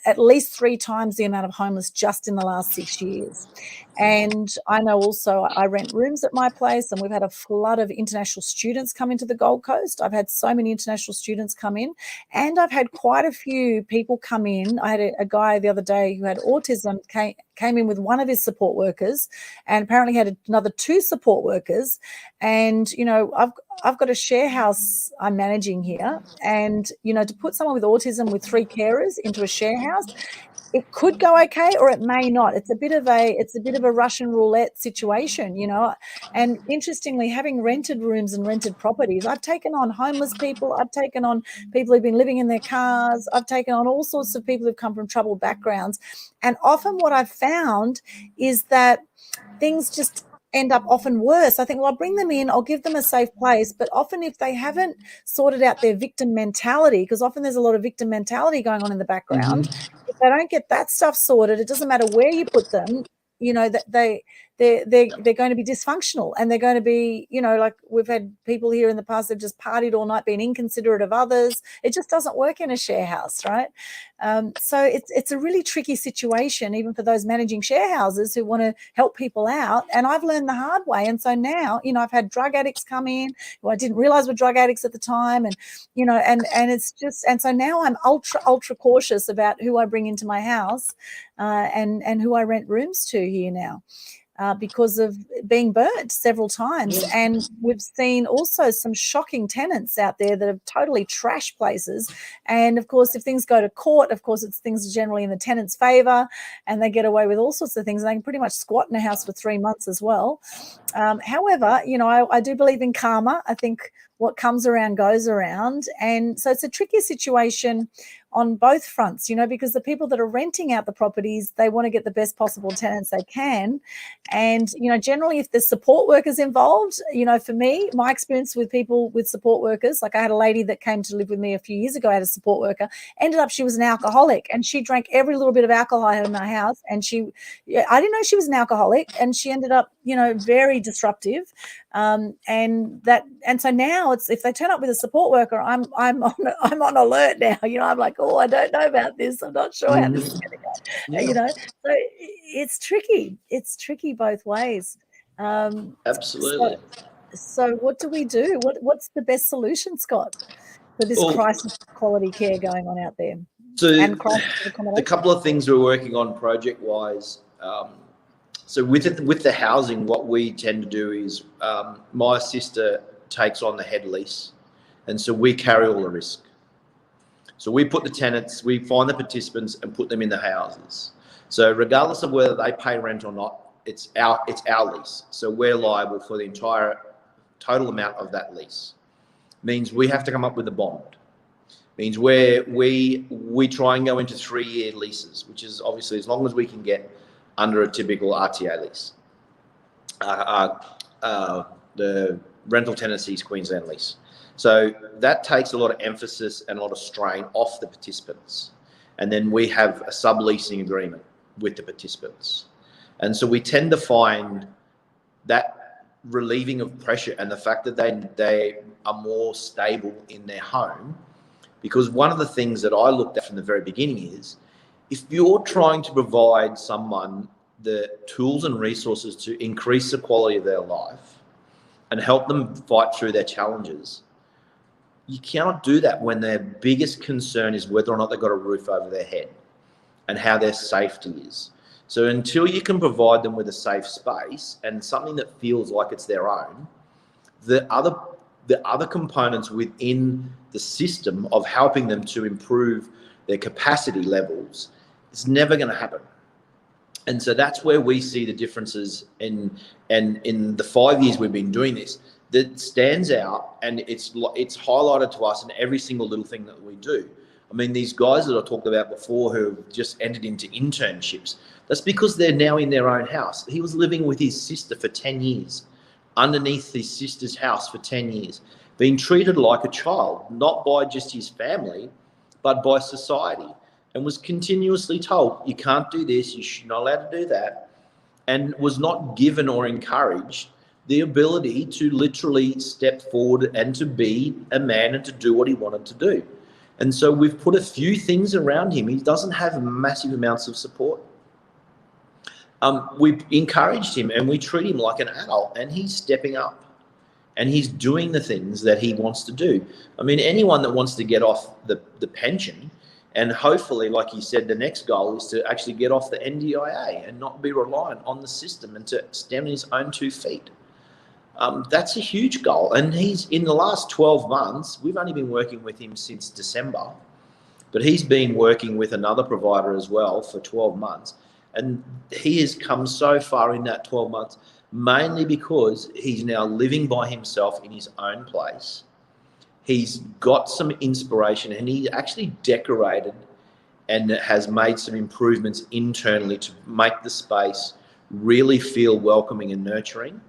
at least 3 times the amount of homeless just in the last 6 years. And I know also I rent rooms at my place, and we've had a flood of international students come into the Gold Coast. I've had so many international students come in, and I've had quite a few people come in. I had a guy the other day who had autism, came in with one of his support workers, and apparently had another 2 support workers. And, you know, I've got a share house I'm managing here, and, you know, to put someone with autism with 3 carers into a share house, it could go okay or it may not. It's a bit of a Russian roulette situation, you know. And interestingly, having rented rooms and rented properties, I've taken on homeless people, I've taken on people who've been living in their cars, I've taken on all sorts of people who've come from troubled backgrounds. And often what I've found is that things just end up often worse. I think, well, I'll bring them in, I'll give them a safe place, but often if they haven't sorted out their victim mentality, because often there's a lot of victim mentality going on in the background, if they don't get that stuff sorted, it doesn't matter where you put them, you know, that they're going to be dysfunctional, and they're going to be, you know, like we've had people here in the past that just partied all night, being inconsiderate of others. It just doesn't work in a share house, right? So it's a really tricky situation, even for those managing share houses who want to help people out. And I've learned the hard way. And so now, you know, I've had drug addicts come in who I didn't realize were drug addicts at the time, and, you know, and it's just, and so now I'm ultra cautious about who I bring into my house, and who I rent rooms to here now. Because of being burnt several times. And we've seen also some shocking tenants out there that have totally trashed places. And of course, if things go to court, of course, it's things generally in the tenant's favor, and they get away with all sorts of things. And they can pretty much squat in a house for 3 months as well. However, you know, I do believe in karma. I think what comes around goes around. And so it's a tricky situation on both fronts, you know, because the people that are renting out the properties, they want to get the best possible tenants they can. And, you know, generally if there's support workers involved, you know, for me, my experience with people with support workers, like I had a lady that came to live with me a few years ago, I had a support worker, ended up she was an alcoholic, and she drank every little bit of alcohol I had in my house. And I didn't know she was an alcoholic, and she ended up, you know, very disruptive. And so now it's, if they turn up with a support worker, I'm on alert now. You know, I'm like, oh, I don't know about this. I'm not sure how this is going to go. Yeah. You know, so it's tricky. It's tricky both ways. Absolutely. So what do we do? What's the best solution, Scott, for this crisis of quality care going on out there? So a couple of things we're working on project-wise. So with the housing, what we tend to do is my sister takes on the head lease, and so we carry all the risk. So we put the tenants, we find the participants and put them in the houses. So regardless of whether they pay rent or not, it's our lease. So we're liable for the entire total amount of that lease. Means we have to come up with a bond. Means we try and go into 3-year leases, which is obviously as long as we can get under a typical RTA lease. The rental tenancies Queensland lease. So that takes a lot of emphasis and a lot of strain off the participants. And then we have a subleasing agreement with the participants. And so we tend to find that relieving of pressure and the fact that they are more stable in their home. Because one of the things that I looked at from the very beginning is, if you're trying to provide someone the tools and resources to increase the quality of their life and help them fight through their challenges, you cannot do that when their biggest concern is whether or not they've got a roof over their head and how their safety is. So until you can provide them with a safe space and something that feels like it's their own, the other components within the system of helping them to improve their capacity levels, it's never going to happen. And so that's where we see the differences in the 5 years we've been doing this, that stands out, and it's highlighted to us in every single little thing that we do. I mean, these guys that I talked about before who have just entered into internships, that's because they're now in their own house. He was living with his sister for 10 years, underneath his sister's house for 10 years, being treated like a child, not by just his family, but by society, and was continuously told, you can't do this, you're not allowed to do that, and was not given or encouraged the ability to literally step forward and to be a man and to do what he wanted to do. And so we've put a few things around him. He doesn't have massive amounts of support. We've encouraged him and we treat him like an adult, and he's stepping up and he's doing the things that he wants to do. I mean, anyone that wants to get off the pension, and hopefully, like you said, the next goal is to actually get off the NDIA and not be reliant on the system and to stand on his own 2 feet. That's a huge goal. And he's, in the last 12 months, we've only been working with him since December, but he's been working with another provider as well for 12 months. And he has come so far in that 12 months, mainly because he's now living by himself in his own place. He's got some inspiration, and he actually decorated and has made some improvements internally to make the space really feel welcoming and nurturing.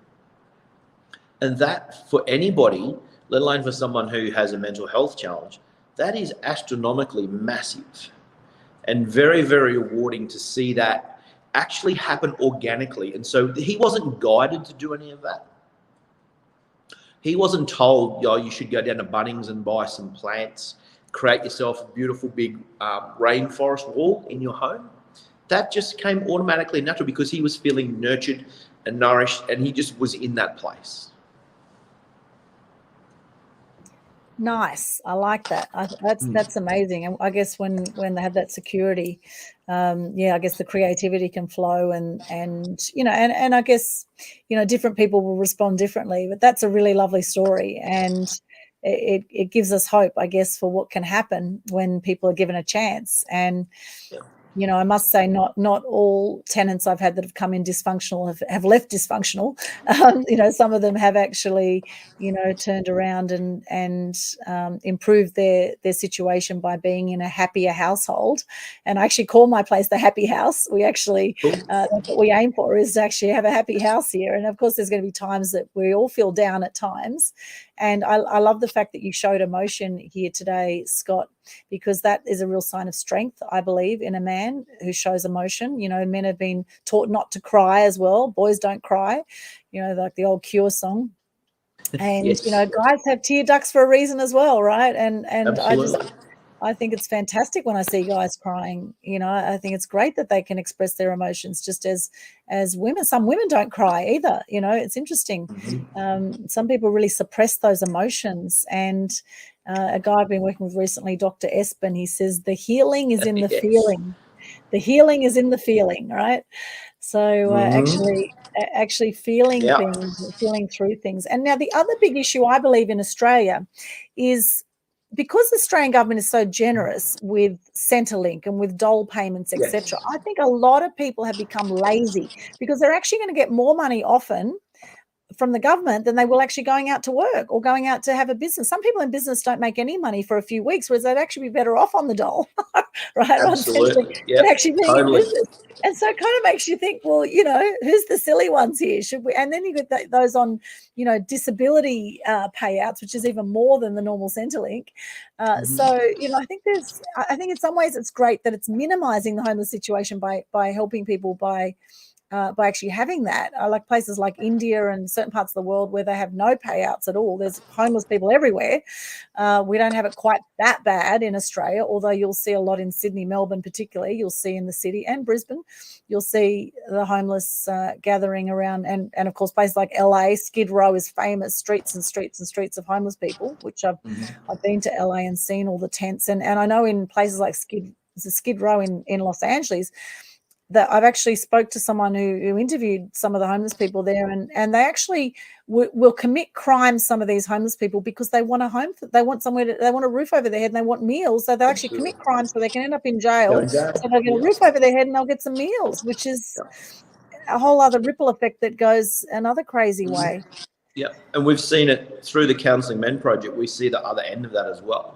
And that, for anybody, let alone for someone who has a mental health challenge, that is astronomically massive and very, very rewarding to see that actually happen organically. And so he wasn't guided to do any of that. He wasn't told, you should go down to Bunnings and buy some plants, create yourself a beautiful big rainforest wall in your home. That just came automatically natural because he was feeling nurtured and nourished, and he just was in that place. Nice. I like that. That's amazing. And I guess when they have that security, I guess the creativity can flow, and I guess, different people will respond differently, but that's a really lovely story. And it gives us hope, I guess, for what can happen when people are given a chance. And I must say, not all tenants I've had that have come in dysfunctional have left dysfunctional. Some of them have actually, turned around and improved their situation by being in a happier household. And I actually call my place the happy house. We actually, that's what we aim for, is to actually have a happy house here. And of course, there's going to be times that we all feel down at times. And I love the fact that you showed emotion here today, Scott, because that is a real sign of strength, I believe, in a man who shows emotion. Men have been taught not to cry as well. Boys don't cry, like the old Cure song. And, Yes. Guys have tear ducts for a reason as well, right? And Absolutely. I think it's fantastic when I see guys crying. I think it's great that they can express their emotions just as women. Some women don't cry either. It's interesting. Mm-hmm. Some people really suppress those emotions. And a guy I've been working with recently, Dr. Espen, he says the healing is in the feeling. The healing is in the feeling, right? So actually feeling things, feeling through things. And now the other big issue I believe in Australia is, because the Australian government is so generous with Centrelink and with dole payments, etc., I think a lot of people have become lazy because they're actually going to get more money often from the government than they will actually going out to work or going out to have a business. Some people in business don't make any money for a few weeks, whereas they'd actually be better off on the dole, right? Absolutely. Than actually being in business. And so it kind of makes you think, well, who's the silly ones here? Should we? And then you get those on, disability payouts, which is even more than the normal Centrelink. So, I think in some ways it's great that it's minimizing the homeless situation by helping people by actually having that. Like places like India and certain parts of the world where they have no payouts at all. There's homeless people everywhere. We don't have it quite that bad in Australia, although you'll see a lot in Sydney, Melbourne particularly. You'll see in the city and Brisbane, you'll see the homeless gathering around. And of course, places like LA, Skid Row is famous, streets and streets and streets of homeless people, which I've been to LA and seen all the tents. And I know in places like Skid Row in Los Angeles, that I've actually spoke to someone who interviewed some of the homeless people there, and they actually will commit crimes, some of these homeless people, because they want a home, they want somewhere, they want a roof over their head, and they want meals. So they'll actually commit crimes so they can end up in jail. So they'll get a roof over their head and they'll get some meals, which is a whole other ripple effect that goes another crazy way. Yeah, and we've seen it through the Counselling Men project. We see the other end of that as well.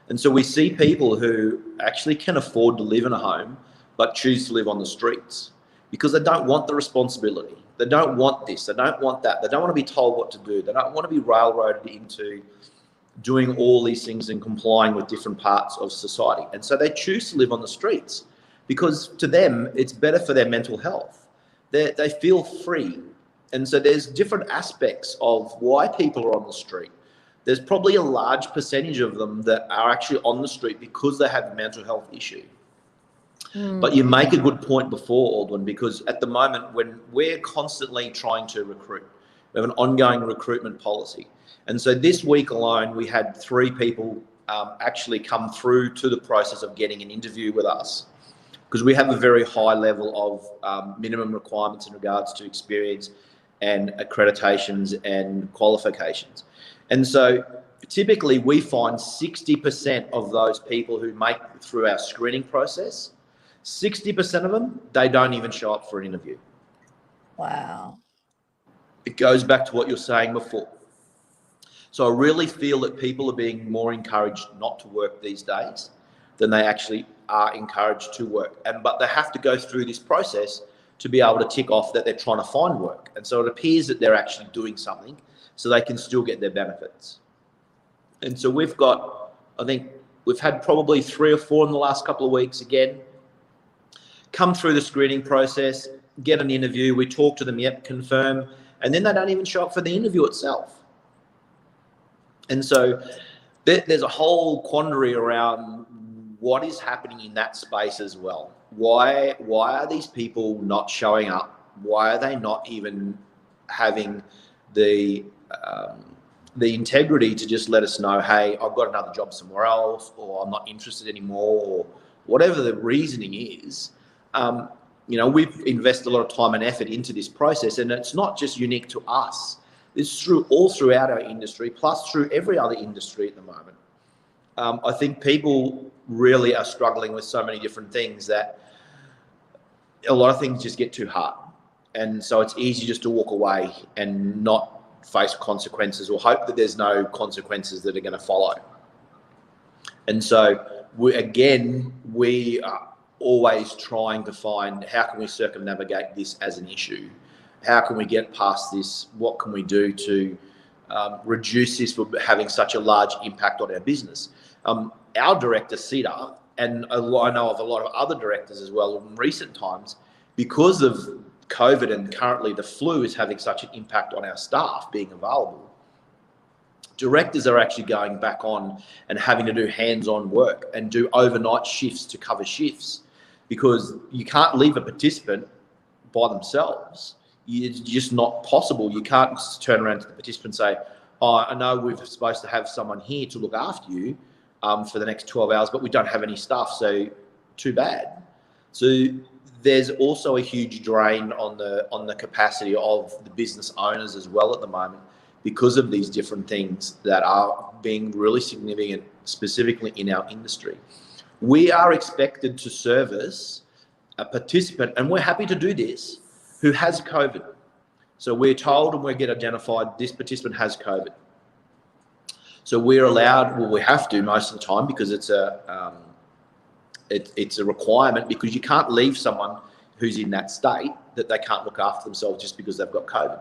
And so we see people who actually can afford to live in a home but choose to live on the streets because they don't want the responsibility. They don't want this. They don't want that. They don't want to be told what to do. They don't want to be railroaded into doing all these things and complying with different parts of society. And so they choose to live on the streets because to them, it's better for their mental health. They feel free. And so there's different aspects of why people are on the street. there's probably a large percentage of them that are actually on the street because they have a mental health issue. But you make a good point before, Aldwyn, because at the moment when we're constantly trying to recruit, we have an ongoing recruitment policy. And so this week alone, we had 3 people actually come through to the process of getting an interview with us, because we have a very high level of minimum requirements in regards to experience and accreditations and qualifications. And so typically we find 60% of those people who make it through our screening process, 60% of them, they don't even show up for an interview. Wow. It goes back to what you're saying before. So I really feel that people are being more encouraged not to work these days than they actually are encouraged to work. But they have to go through this process to be able to tick off that they're trying to find work. And so it appears that they're actually doing something so they can still get their benefits. And so we've got, I think we've had probably 3 or 4 in the last couple of weeks again, come through the screening process, get an interview, we talk to them, yep, confirm, and then they don't even show up for the interview itself. And so there's a whole quandary around what is happening in that space as well. Why are these people not showing up? Why are they not even having the integrity to just let us know, hey, I've got another job somewhere else, or I'm not interested anymore, or whatever the reasoning is. We've invested a lot of time and effort into this process, and it's not just unique to us. It's all throughout our industry, plus through every other industry at the moment. I think people really are struggling with so many different things that a lot of things just get too hard. And so it's easy just to walk away and not face consequences, or hope that there's no consequences that are going to follow. And so we are always trying to find, how can we circumnavigate this as an issue? How can we get past this? What can we do to reduce this from having such a large impact on our business? Our director, Sita, and I know of a lot of other directors as well in recent times, because of COVID and currently the flu is having such an impact on our staff being available, directors are actually going back on and having to do hands-on work and do overnight shifts to cover shifts, because you can't leave a participant by themselves. It's just not possible. You can't turn around to the participant and say, oh, I know we're supposed to have someone here to look after you for the next 12 hours, but we don't have any staff, so too bad. So there's also a huge drain on the capacity of the business owners as well at the moment, because of these different things that are being really significant, specifically in our industry. We are expected to service a participant, and we're happy to do this, who has COVID. So we're told and we get identified, this participant has COVID. So we're allowed, well, we have to most of the time, because it's a requirement, because you can't leave someone who's in that state that they can't look after themselves just because they've got COVID.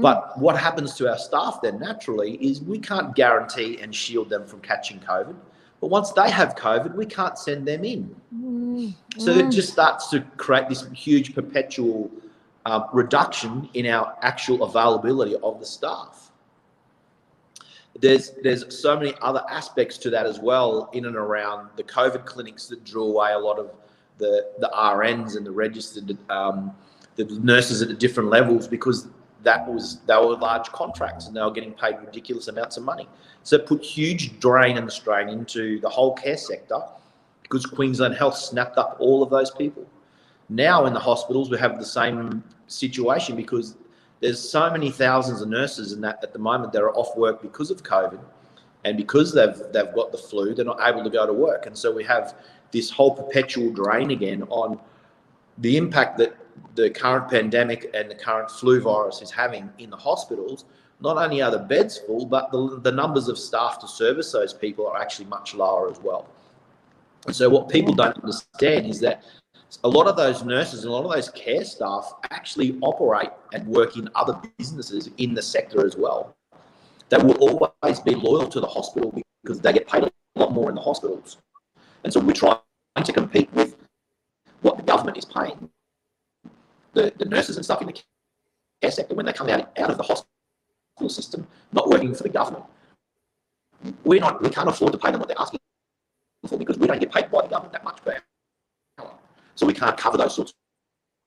But what happens to our staff then naturally is we can't guarantee and shield them from catching COVID. But once they have COVID, we can't send them in. So it just starts to create this huge perpetual reduction in our actual availability of the staff. There's so many other aspects to that as well, in and around the COVID clinics that drew away a lot of the RNs and the registered the nurses at the different levels, because they were large contracts and they were getting paid ridiculous amounts of money. So it put huge drain and strain into the whole care sector, because Queensland Health snapped up all of those people. Now in the hospitals, we have the same situation, because there's so many thousands of nurses and that at the moment that are off work because of COVID, and because they've got the flu, they're not able to go to work. And so we have this whole perpetual drain again on the impact that the current pandemic and the current flu virus is having in the hospitals. Not only are the beds full, but the numbers of staff to service those people are actually much lower as well. And so what people don't understand is that a lot of those nurses and a lot of those care staff actually operate and work in other businesses in the sector as well, that will always be loyal to the hospital, because they get paid a lot more in the hospitals. And so we're trying to compete with what the government is paying the nurses and stuff in the care sector when they come out of the hospital system, not working for the government. we can't afford to pay them what they're asking for because we don't get paid by the government that much per hour. So we can't cover those sorts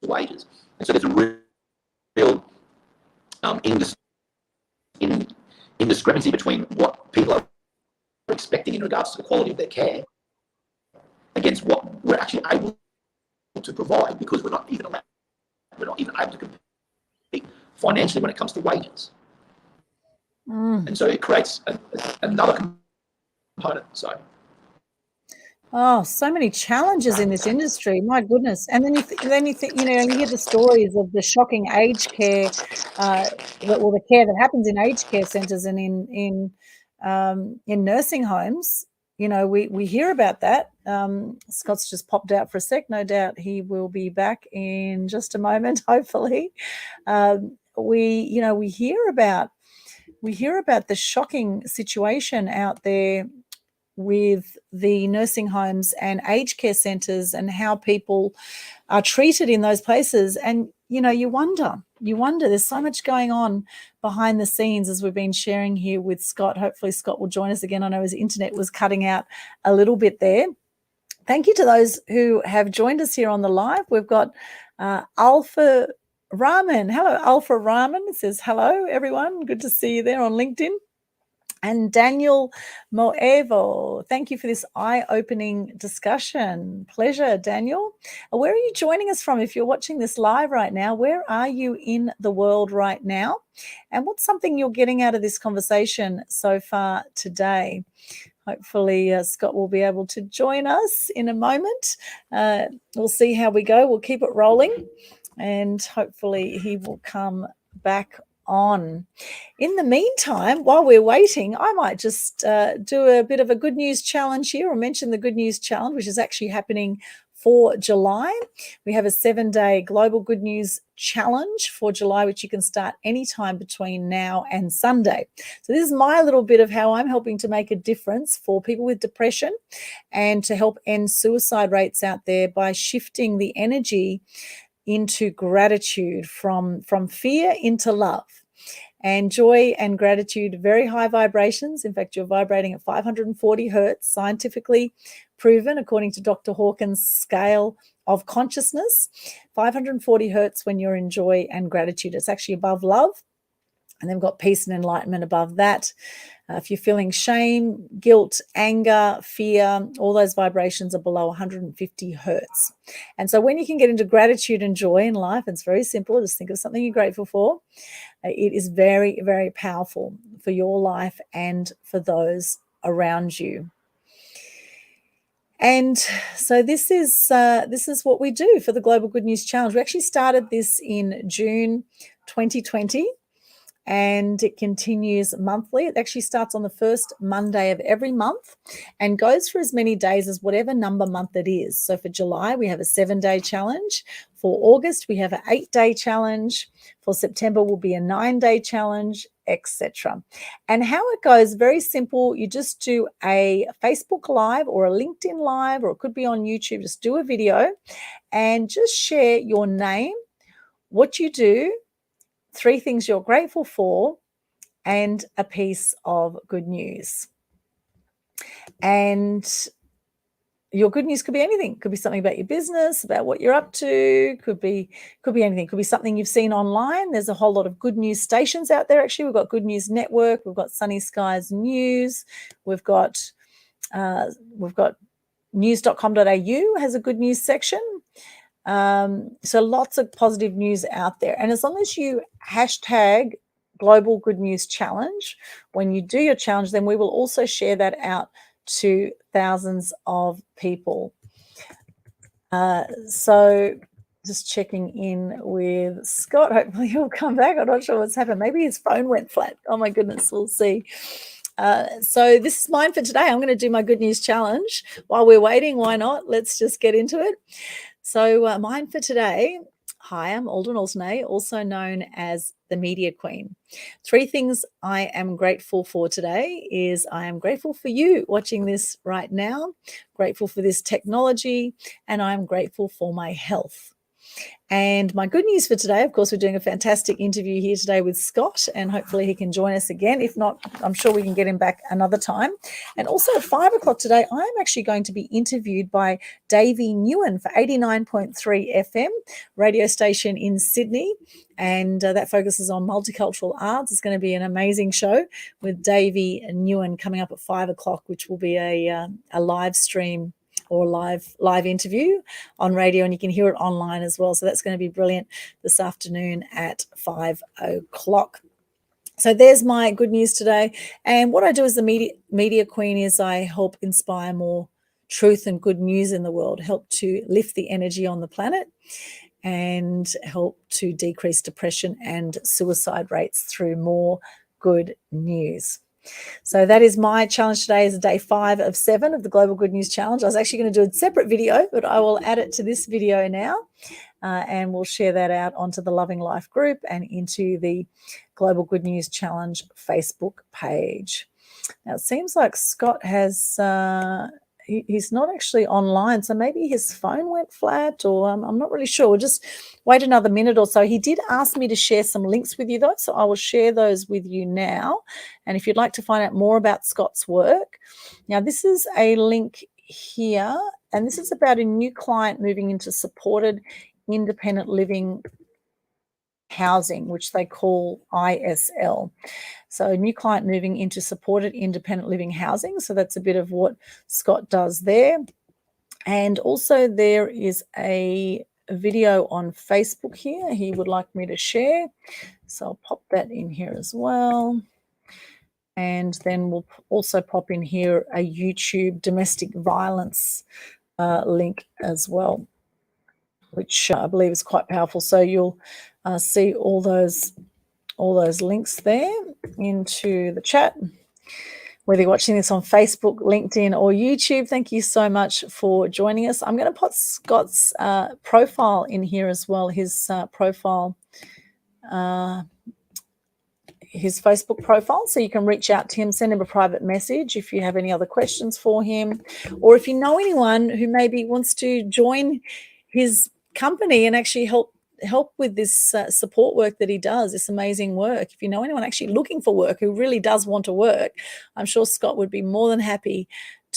of wages. And so there's a real indiscrepancy between what people are expecting in regards to the quality of their care against what we're actually able to provide, because we're not even able to compete financially when it comes to wages. And so it creates another component. So so many challenges in this industry. My goodness. And then you think, you hear the stories of the shocking aged care, the care that happens in aged care centres and in nursing homes. We hear about that. Scott's just popped out for a sec. No doubt he will be back in just a moment, hopefully. We hear about the shocking situation out there with the nursing homes and aged care centres and how people are treated in those places. And, you wonder, there's so much going on behind the scenes, as we've been sharing here with Scott. Hopefully Scott will join us again. I know his internet was cutting out a little bit there. Thank you to those who have joined us here on the live. We've got Alpha Ramen. Hello, Alpha Ramen. It says, hello, everyone. Good to see you there on LinkedIn. And Daniel Moevo, thank you for this eye-opening discussion. Pleasure, Daniel. Where are you joining us from? If you're watching this live right now, where are you in the world right now? And what's something you're getting out of this conversation so far today? Hopefully Scott will be able to join us in a moment. We'll see how we go. We'll keep it rolling, and hopefully he will come back on. In the meantime, while we're waiting, I might just do a bit of a good news challenge here, or mention the good news challenge, which is actually happening for July. We have a 7-day global good news challenge for July, which you can start anytime between now and Sunday. So this is my little bit of how I'm helping to make a difference for people with depression and to help end suicide rates out there by shifting the energy into gratitude, from fear into love. And joy and gratitude, very high vibrations. In fact, you're vibrating at 540 hertz, scientifically proven according to Dr. Hawkins' scale of consciousness. 540 hertz when you're in joy and gratitude. It's actually above love. And then we've got peace and enlightenment above that. If you're feeling shame, guilt, anger, fear, all those vibrations are below 150 hertz. And so when you can get into gratitude and joy in life, it's very simple. Just think of something you're grateful for. It is very, very powerful for your life and for those around you. And so this is what we do for the Global Good News Challenge. We actually started this in June 2020. And it continues monthly. It actually starts on the first Monday of every month and goes for as many days as whatever number month it is. So for July, we have a 7-day challenge. For August, we have an 8-day challenge. For September, will be a 9-day challenge, etc. And how it goes, very simple. You just do a Facebook Live or a LinkedIn Live, or it could be on YouTube. Just do a video and just share your name, what you do, 3 things you're grateful for, and a piece of good news. And your good news could be anything. Could be something about your business, about what you're up to. Could be anything. Could be something you've seen online. There's a whole lot of good news stations out there. Actually, we've got Good News Network. We've got Sunny Skies News. We've got news.com.au has a good news section. So lots of positive news out there. And as long as you hashtag Global Good News Challenge, when you do your challenge, then we will also share that out to thousands of people. So just checking in with Scott. Hopefully he'll come back. I'm not sure what's happened. Maybe his phone went flat. Oh my goodness, we'll see. So this is mine for today. I'm going to do my good news challenge. While we're waiting, why not? Let's just get into it. So mine for today. Hi, I'm Aldwyn Altuney, also known as the Media Queen. 3 things I am grateful for today is I am grateful for you watching this right now, grateful for this technology, and I'm grateful for my health. And my good news for today, of course, we're doing a fantastic interview here today with Scott, and hopefully he can join us again. If not, I'm sure we can get him back another time. And also at 5 o'clock today, I'm actually going to be interviewed by Davey Newen for 89.3 FM radio station in Sydney. And that focuses on multicultural arts. It's going to be an amazing show with Davey Newen coming up at 5 o'clock, which will be a live stream or live interview on radio, and you can hear it online as well. So that's going to be brilliant this afternoon at 5 o'clock. So there's my good news today. And what I do as the media queen is I help inspire more truth and good news in the world, help to lift the energy on the planet, and help to decrease depression and suicide rates through more good news. So that is my challenge today, is day 5 of 7 of the Global Good News Challenge. I was actually going to do a separate video, but I will add it to this video now, and we'll share that out onto the Loving Life group and into the Global Good News Challenge Facebook page. Now, it seems like Scott has... he's not actually online, so maybe his phone went flat, or I'm not really sure. We'll just wait another minute or so. He did ask me to share some links with you, though, so I will share those with you now. And if you'd like to find out more about Scott's work, now this is a link here, and this is about a new client moving into supported independent living housing, which they call ISL. So a new client moving into supported independent living housing. So that's a bit of what Scott does there. And also there is a video on Facebook here he would like me to share. So I'll pop that in here as well. And then we'll also pop in here a YouTube domestic violence link as well, which I believe is quite powerful. So you'll see all those links there into the chat. Whether you're watching this on Facebook, LinkedIn, or YouTube, thank you so much for joining us. I'm going to put Scott's profile in here as well, his profile, his Facebook profile, so you can reach out to him, send him a private message if you have any other questions for him, or if you know anyone who maybe wants to join his company and actually help with this support work that he does, this amazing work. If you know anyone actually looking for work who really does want to work, I'm sure Scott would be more than happy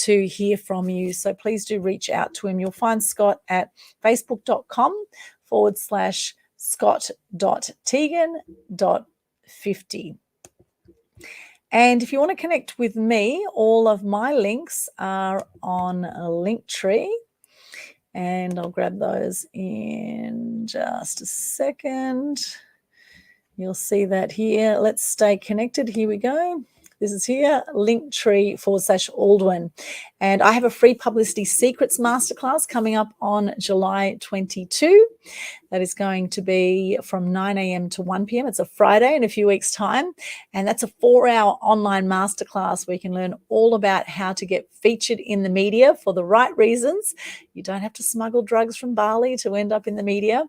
to hear from you. So please do reach out to him. You'll find Scott at facebook.com/scott.tegan.50. And if you want to connect with me, all of my links are on a Linktree. And I'll grab those in just a second. You'll see that here. Let's stay connected. Here we go. This is here, Linktree/Aldwyn. And I have a free Publicity Secrets Masterclass coming up on July 22. That is going to be from 9 a.m. to 1 p.m. It's a Friday in a few weeks' time. And that's a 4-hour online masterclass where you can learn all about how to get featured in the media for the right reasons. You don't have to smuggle drugs from Bali to end up in the media.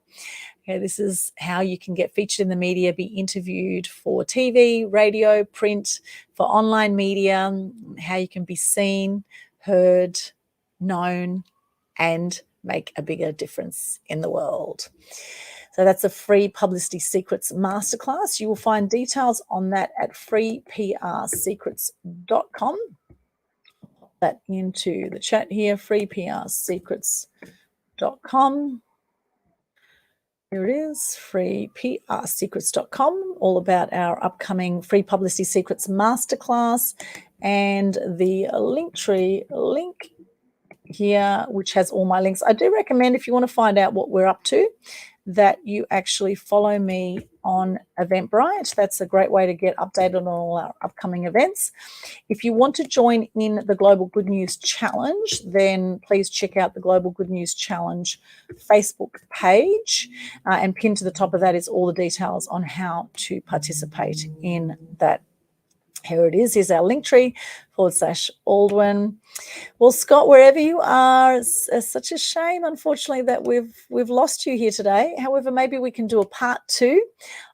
Okay, this is how you can get featured in the media, be interviewed for TV, radio, print, for online media, how you can be seen, heard, known, and make a bigger difference in the world. So that's a free Publicity Secrets Masterclass. You will find details on that at freeprssecrets.com. Pop that into the chat here, freeprssecrets.com. Here it is, freeprssecrets.com, all about our upcoming Free Publicity Secrets Masterclass, and the Linktree link here, which has all my links. I do recommend, if you want to find out what we're up to, that you actually follow me on Eventbrite. That's a great way to get updated on all our upcoming events. If you want to join in the Global Good News Challenge, then please check out the Global Good News Challenge Facebook page, and pinned to the top of that is all the details on how to participate in that. Here it is. Here's our Linktree/Aldwyn. Well, Scott, wherever you are, it's such a shame, unfortunately, that we've lost you here today. However, maybe we can do a part 2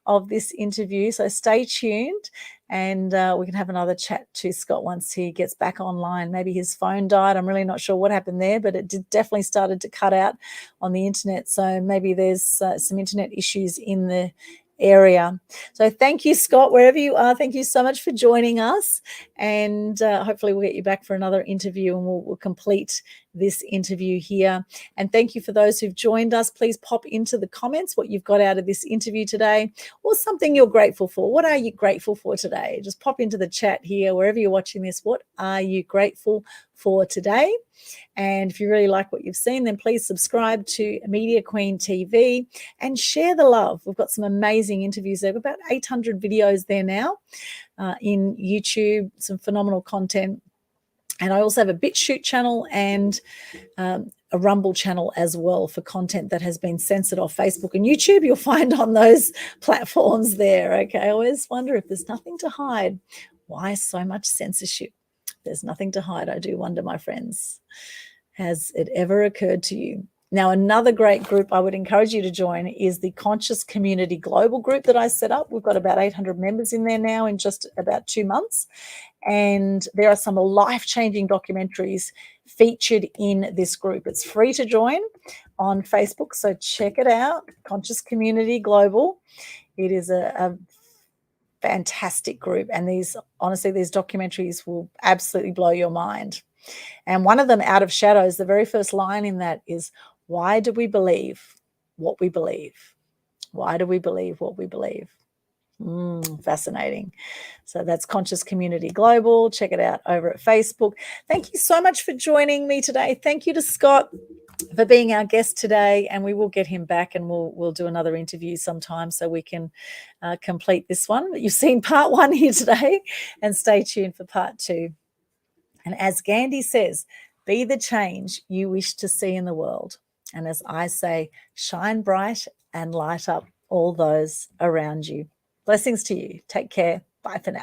of this interview. So stay tuned, and we can have another chat to Scott once he gets back online. Maybe his phone died. I'm really not sure what happened there, but it definitely started to cut out on the internet. So maybe there's some internet issues in the area. So thank you, Scott, wherever you are. Thank you so much for joining us, and hopefully we'll get you back for another interview, and we'll complete this interview here. And thank you for those who've joined us. Please pop into the comments what you've got out of this interview today, or something you're grateful for. What are you grateful for today? Just pop into the chat here, wherever you're watching this. What are you grateful for today? And if you really like what you've seen, then please subscribe to Media Queen TV and share the love. We've got some amazing interviews there. We've about 800 videos there now in YouTube, some phenomenal content. And I also have a BitChute channel and a Rumble channel as well for content that has been censored off Facebook and YouTube. You'll find on those platforms there. Okay, I always wonder if there's nothing to hide. Why so much censorship? There's nothing to hide. I do wonder, my friends. Has it ever occurred to you? Now, another great group I would encourage you to join is the Conscious Community Global group that I set up. We've got about 800 members in there now in just about 2 months. And there are some life-changing documentaries featured in this group. It's free to join on Facebook, so check it out, Conscious Community Global. It is a fantastic group, and these documentaries will absolutely blow your mind. And one of them, Out of Shadows, the very first line in that is, why do we believe what we believe? Why do we believe what we believe? Fascinating. So that's Conscious Community Global. Check it out over at Facebook. Thank you so much for joining me today. Thank you to Scott for being our guest today, and we will get him back, and we'll do another interview sometime so we can complete this one. But you've seen part 1 here today, and stay tuned for part 2. And as Gandhi says, be the change you wish to see in the world. And as I say, shine bright and light up all those around you. Blessings to you. Take care. Bye for now.